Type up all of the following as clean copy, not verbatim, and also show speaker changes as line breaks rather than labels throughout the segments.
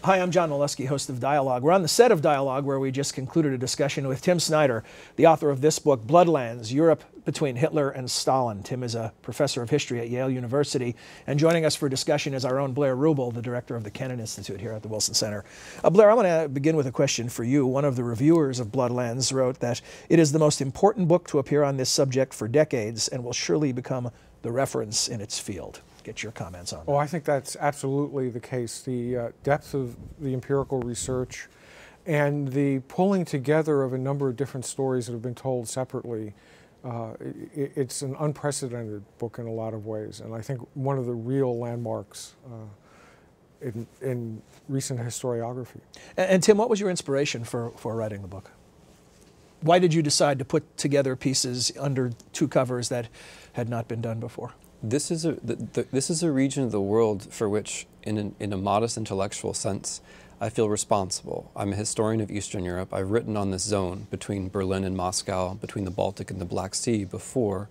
Hi, I'm John Milewski, host of Dialogue. We're on the set of Dialogue, where we just concluded a discussion with Tim Snyder, the author of this book, Bloodlands, Europe Between Hitler and Stalin. Tim is a professor of history at Yale University, and joining us for discussion is our own Blair Ruble, the director of the Kennan Institute here at the Wilson Center. Blair, I want to begin with a question for you. One of the reviewers of Bloodlands wrote that it is the most important book to appear on this subject for decades and will surely become the reference in its field. Get your comments on that.
Oh, I think that's absolutely the case. The depth of the empirical research and the pulling together of a number of different stories that have been told separately, it's an unprecedented book in a lot of ways, and I think one of the real landmarks in recent historiography.
And Tim, what was your inspiration for writing the book? Why did you decide to put together pieces under two covers that had not been done before?
This is a region of the world for which, in a modest intellectual sense, I feel responsible. I'm a historian of Eastern Europe. I've written on this zone between Berlin and Moscow, between the Baltic and the Black Sea before.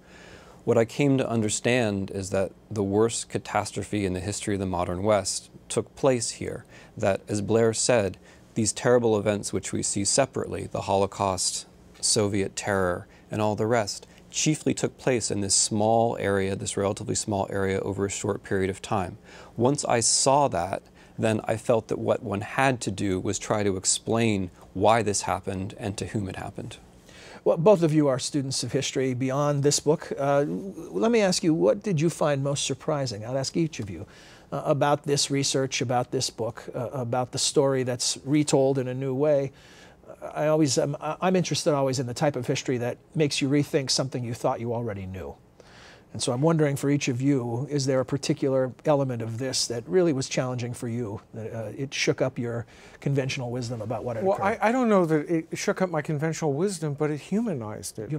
What I came to understand is that the worst catastrophe in the history of the modern West took place here. That, as Blair said, these terrible events which we see separately, the Holocaust, Soviet terror, and all the rest, chiefly took place in this small area, this relatively small area over a short period of time. Once I saw that, then I felt that what one had to do was try to explain why this happened and to whom it happened.
Well, both of you are students of history beyond this book. Let me ask you, what did you find most surprising? I'll ask each of you about this research, about this book, about the story that's retold in a new way. I'm interested always in the type of history that makes you rethink something you thought you already knew. And so I'm wondering for each of you, is there a particular element of this that really was challenging for you, that it shook up your conventional wisdom about what had occurred?
Well, I don't know that it shook up my conventional wisdom, but it humanized it.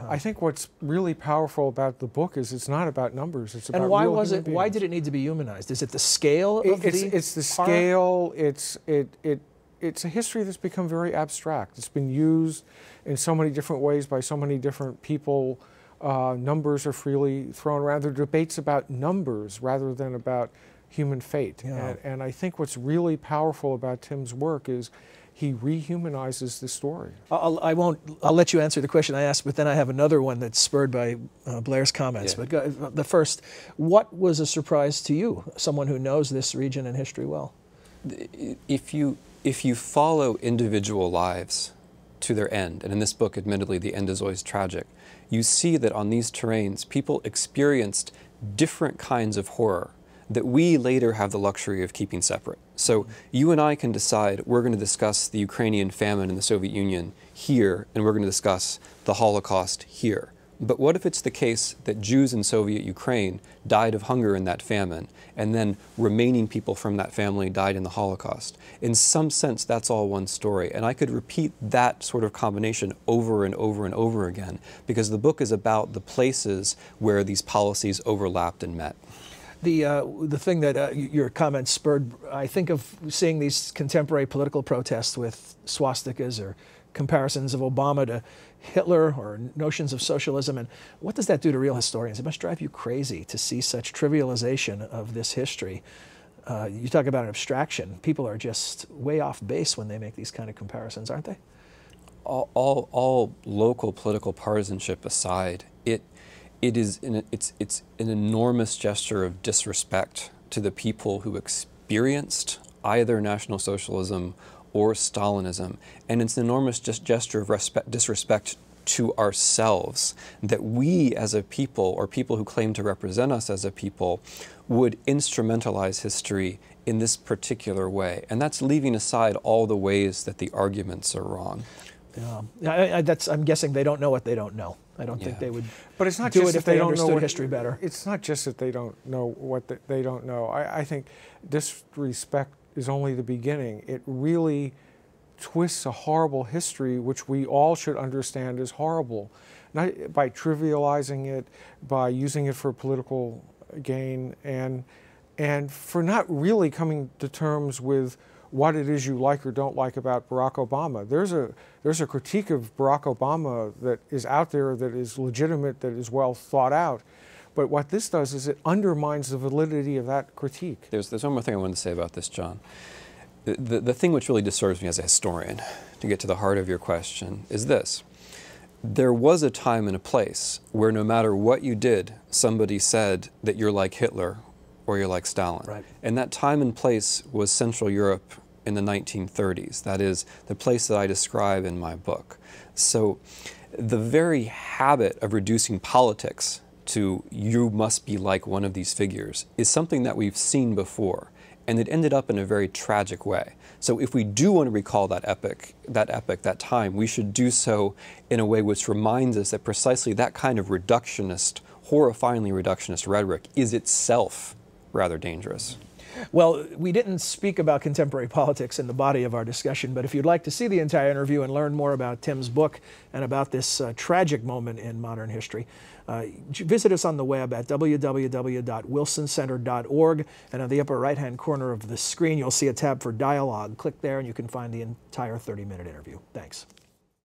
I think what's really powerful about the book is it's not about numbers, it's about
real human beings. Why did it need to be humanized? Is it the scale of
it's the scale, it's a history that's become very abstract. It's been used in so many different ways by so many different people. Numbers are freely thrown around. There are debates about numbers rather than about human fate. Yeah. And I think what's really powerful about Tim's work is he rehumanizes the story.
I'll let you answer the question I asked, but then I have another one that's spurred by Blair's comments. Yeah. But the first, what was a surprise to you, someone who knows this region and history well?
If you follow individual lives to their end, and in this book, admittedly, the end is always tragic, you see that on these terrains, people experienced different kinds of horror that we later have the luxury of keeping separate. So you and I can decide we're going to discuss the Ukrainian famine in the Soviet Union here, and we're going to discuss the Holocaust here. But what if it's the case that Jews in Soviet Ukraine died of hunger in that famine, and then remaining people from that family died in the Holocaust? In some sense, that's all one story. And I could repeat that sort of combination over and over and over again, because the book is about the places where these policies overlapped and met.
The thing that your comments spurred, I think of seeing these contemporary political protests with swastikas or comparisons of Obama to Hitler or notions of socialism, and what does that do to real historians? It must drive you crazy to see such trivialization of this history. You talk about an abstraction. People are just way off base when they make these kind of comparisons, aren't they?
All local political partisanship aside, it's an enormous gesture of disrespect to the people who experienced either National Socialism or Stalinism, and it's an enormous gesture of disrespect to ourselves, that we as a people, or people who claim to represent us as a people, would instrumentalize history in this particular way. And that's leaving aside all the ways that the arguments are wrong.
Yeah, I'm guessing they don't know what they don't know. I don't think they would
but it's not
do
just
it if they understood history better.
It's not just that they don't know what they don't know. I think disrespect is only the beginning. It really twists a horrible history, which we all should understand is horrible, not by trivializing it, by using it for political gain, and for not really coming to terms with what it is you like or don't like about Barack Obama. There's a critique of Barack Obama that is out there, that is legitimate, that is well thought out. But what this does is it undermines the validity of that critique.
There's one more thing I wanted to say about this, John. the thing which really disturbs me as a historian, to get to the heart of your question, is this. There was a time and a place where no matter what you did, somebody said that you're like Hitler or you're like Stalin.
Right.
And that time and place was Central Europe in the 1930s. That is the place that I describe in my book. So the very habit of reducing politics to you must be like one of these figures is something that we've seen before, and it ended up in a very tragic way. So if we do want to recall that that time, we should do so in a way which reminds us that precisely that kind of reductionist, horrifyingly reductionist rhetoric is itself rather dangerous.
Well, we didn't speak about contemporary politics in the body of our discussion, but if you'd like to see the entire interview and learn more about Tim's book and about this tragic moment in modern history, visit us on the web at www.wilsoncenter.org, and on the upper right-hand corner of the screen, you'll see a tab for dialogue. Click there and you can find the entire 30-minute interview. Thanks.